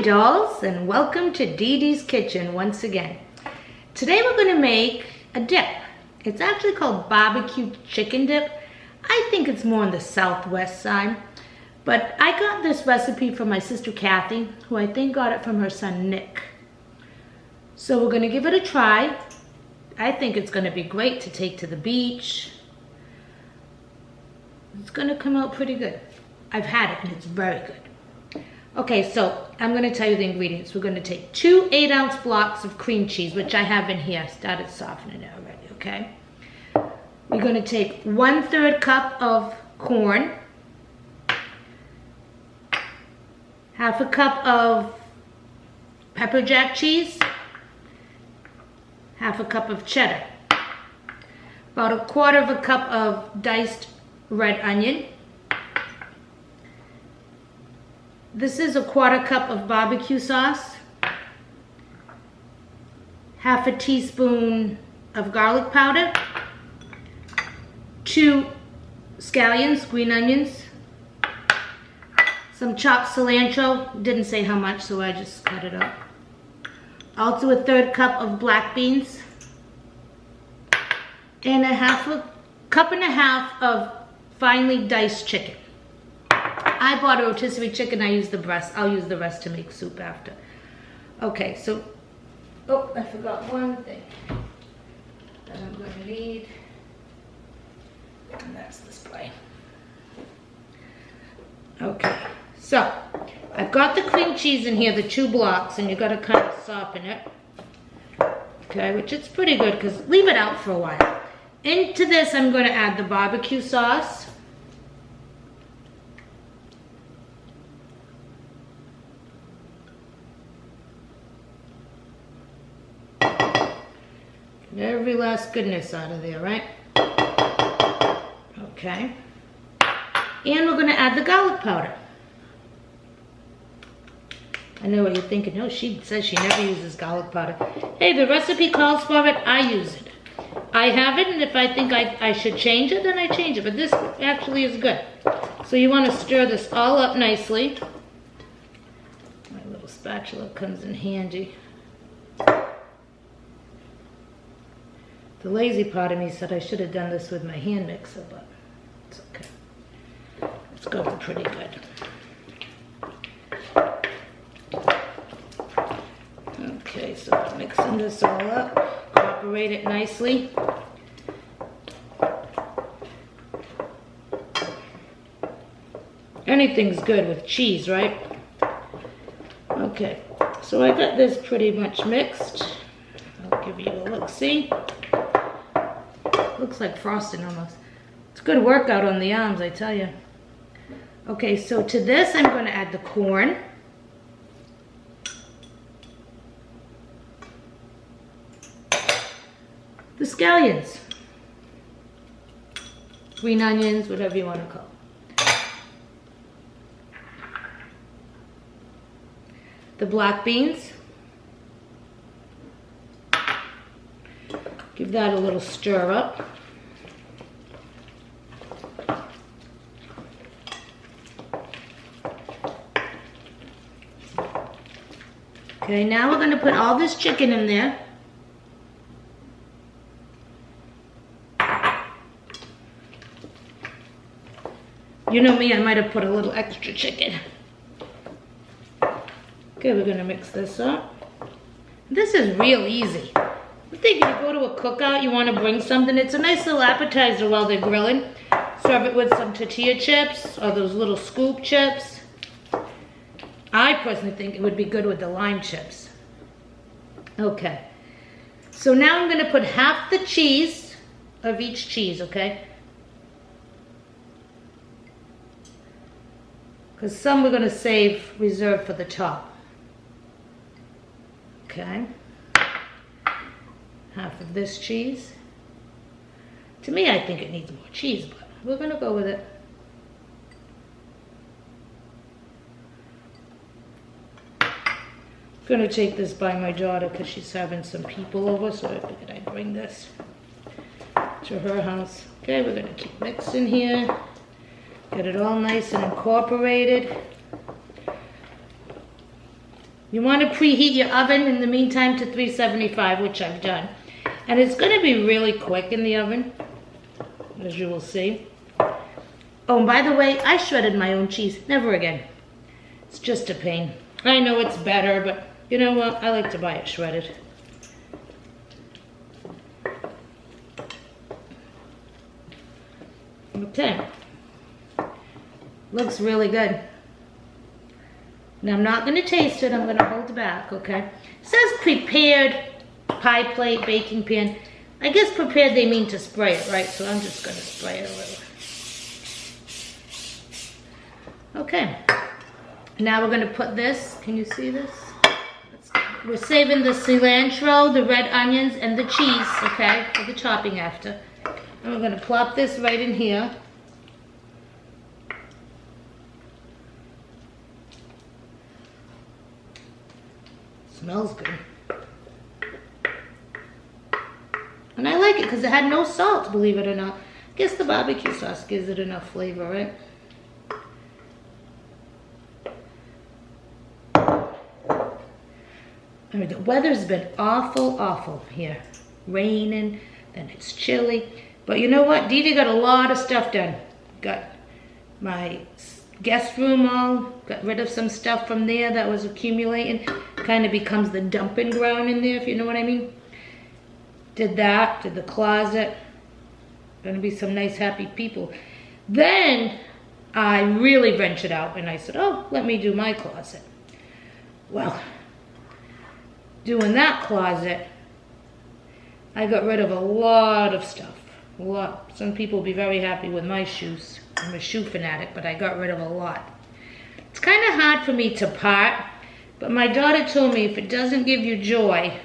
dolls, and welcome to Dee Dee's Kitchen once again. Today we're going to make a dip. It's actually called barbecue chicken dip. I think it's more on the southwest side, but I got this recipe from my sister Kathy, who I think got it from her son Nick. So we're going to give it a try. I think it's going to be great to take to the beach. It's going to come out pretty good. I've had it and it's very good. Okay, so I'm going to tell you the ingredients. We're going to take 2 8-ounce blocks of cream cheese, which I have in here. I started softening it already, okay? We're going to take 1/3 cup of corn, 1/2 cup of pepper jack cheese, 1/2 cup of cheddar, about 1/4 cup of diced red onion. This is 1/4 cup of barbecue sauce, 1/2 teaspoon of garlic powder, 2 scallions, green onions, some chopped cilantro, didn't say how much so I just cut it up. Also 1/3 cup of black beans, and 1/2 cup of finely diced chicken. I bought a rotisserie chicken, I used the breast. I'll use the rest to make soup after. Okay, so, oh, I forgot one thing that I'm going to need, and that's the spray. Okay, so, I've got the cream cheese in here, the 2 blocks, and you got to kind of soften it. Okay, which it's pretty good, because leave it out for a while. Into this, I'm going to add the barbecue sauce. Every last goodness out of there, right? Okay. And we're going to add the garlic powder. I know what you're thinking. No, she says she never uses garlic powder. Hey, the recipe calls for it. I use it. I have it, and if I think I should change it, then I change it. But this actually is good. So you want to stir this all up nicely. My little spatula comes in handy. The lazy part of me said I should have done this with my hand mixer, but it's okay. It's going pretty good. Okay, so I'm mixing this all up. Incorporate it nicely. Anything's good with cheese, right? Okay, so I got this pretty much mixed. I'll give you a look-see. Looks like frosting almost. It's a good workout on the arms, I tell you. Okay, so to this I'm going to add the corn. The scallions. Green onions, whatever you want to call them. The black beans. Give that a little stir up. Okay, now we're going to put all this chicken in there. You know me, I might have put a little extra chicken. Okay, we're going to mix this up. This is real easy. I think if you go to a cookout, you want to bring something. It's a nice little appetizer while they're grilling. Serve it with some tortilla chips or those little scoop chips. I personally think it would be good with the lime chips. Okay. So now I'm going to put half the cheese of each cheese, okay? Because some we're going to save, reserve for the top. Okay. Half of this cheese. To me, I think it needs more cheese, but we're going to go with it. I'm going to take this by my daughter because she's having some people over, so I figured I'd bring this to her house. Okay, we're going to keep mixing here. Get it all nice and incorporated. You want to preheat your oven in the meantime to 375, which I've done. And it's going to be really quick in the oven, as you will see. Oh, and by the way, I shredded my own cheese. Never again. It's just a pain. I know it's better, but you know what? I like to buy it shredded. Okay. Looks really good. Now I'm not going to taste it. I'm going to hold back, okay? It says prepared pie plate, baking pan. I guess prepared they mean to spray it, right? So I'm just going to spray it a little. Okay. Now we're going to put this. Can you see this? We're saving the cilantro, the red onions, and the cheese, okay, for the chopping after. And we're going to plop this right in here. Smells good. And I like it because it had no salt, believe it or not. I guess the barbecue sauce gives it enough flavor, right? I mean, the weather's been awful here. Raining, then it's chilly. But you know what? Dee Dee got a lot of stuff done. Got my guest room all, got rid of some stuff from there that was accumulating. Kind of becomes the dumping ground in there, if you know what I mean. Did that, did the closet. Gonna be some nice, happy people. Then I really ventured out and I said, oh, let me do my closet. Well, doing that closet, I got rid of a lot of stuff. A lot. Some people will be very happy with my shoes. I'm a shoe fanatic, but I got rid of a lot. It's kind of hard for me to part, but my daughter told me if it doesn't give you joy,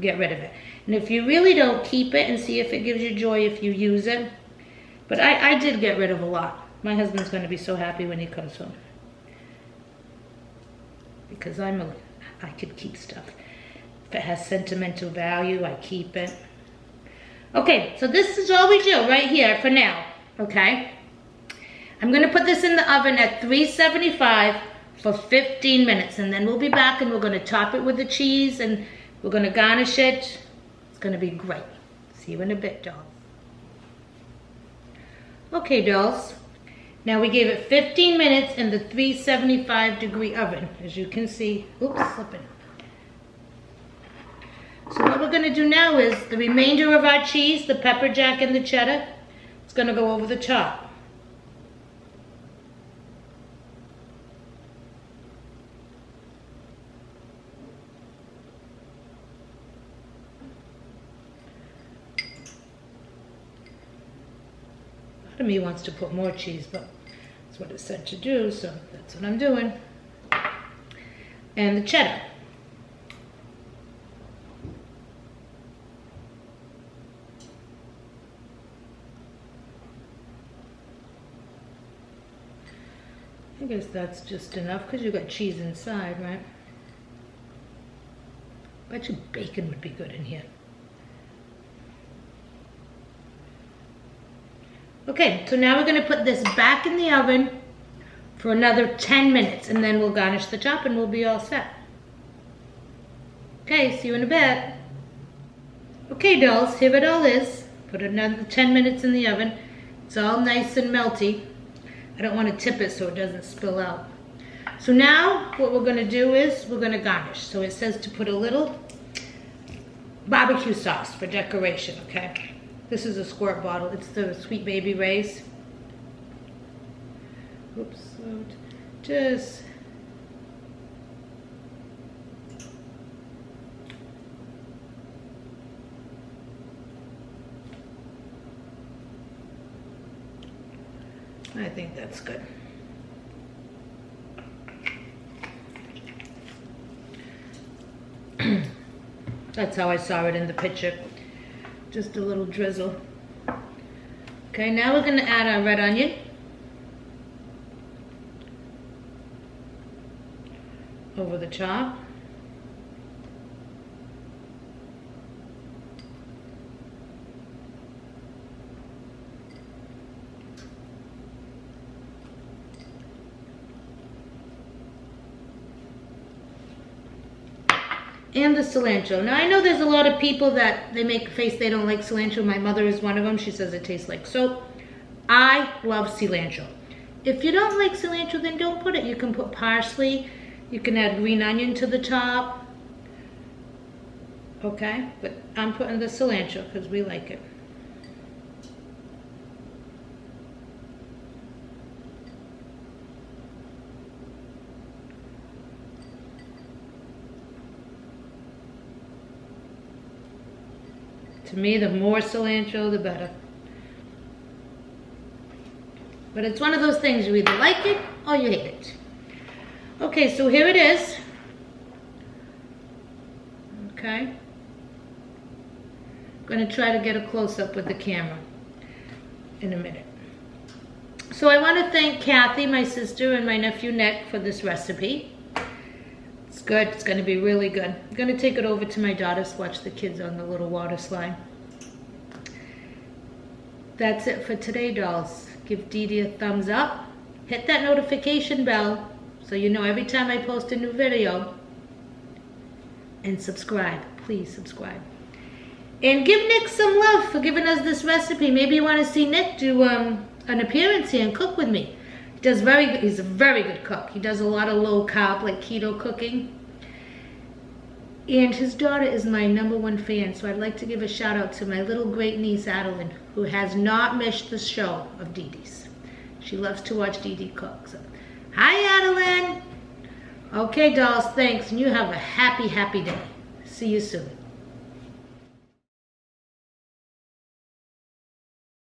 get rid of it. And if you really don't, keep it and see if it gives you joy if you use it. But I did get rid of a lot. My husband's going to be so happy when he comes home. Because I could keep stuff. If it has sentimental value, I keep it. Okay, so this is all we do right here for now, okay? I'm going to put this in the oven at 375 for 15 minutes, and then we'll be back and we're going to top it with the cheese and we're going to garnish it. It's going to be great. See you in a bit, dolls. Okay, dolls. Now we gave it 15 minutes in the 375 degree oven, as you can see. Oops, slipping. So what we're going to do now is the remainder of our cheese, the pepper jack and the cheddar, it's going to go over the top. Part of me wants to put more cheese, but that's what it said to do, so that's what I'm doing. And the cheddar. I guess that's just enough because you got cheese inside, right? Bet you bacon would be good in here. Okay, so now we're going to put this back in the oven for another 10 minutes and then we'll garnish the top and we'll be all set. Okay, see you in a bit. Okay, dolls, here it all is. Put another 10 minutes in the oven. It's all nice and melty. I don't want to tip it so it doesn't spill out. So now what we're going to do is we're going to garnish. So it says to put a little barbecue sauce for decoration, okay? This is a squirt bottle. It's the Sweet Baby Ray's. Oops, so just... I think that's good. That's how I saw it in the picture. Just a little drizzle. Okay, now we're going to add our red onion. Over the top. And the cilantro. Now I know there's a lot of people that they make a face they don't like cilantro. My mother is one of them. She says it tastes like soap. I love cilantro. If you don't like cilantro, then don't put it. You can put parsley. You can add green onion to the top. Okay, but I'm putting the cilantro because we like it. To me, the more cilantro, the better. But it's one of those things, you either like it or you hate it. Okay, so here it is. Okay. I'm going to try to get a close-up with the camera in a minute. So I want to thank Kathy, my sister, and my nephew Nick for this recipe. It's good. It's going to be really good. I'm going to take it over to my daughter's to watch the kids on the little water slide. That's it for today, dolls. Give Dee Dee a thumbs up. Hit that notification bell so you know every time I post a new video. And subscribe. Please subscribe. And give Nick some love for giving us this recipe. Maybe you want to see Nick do an appearance here and cook with me. He's a very good cook. He does a lot of low carb, like keto cooking. And his daughter is my #1 fan, so I'd like to give a shout out to my little great niece, Adeline, who has not missed the show of Dee Dee's. She loves to watch Dee Dee cook. So, hi, Adeline. Okay, dolls, thanks, and you have a happy, happy day. See you soon.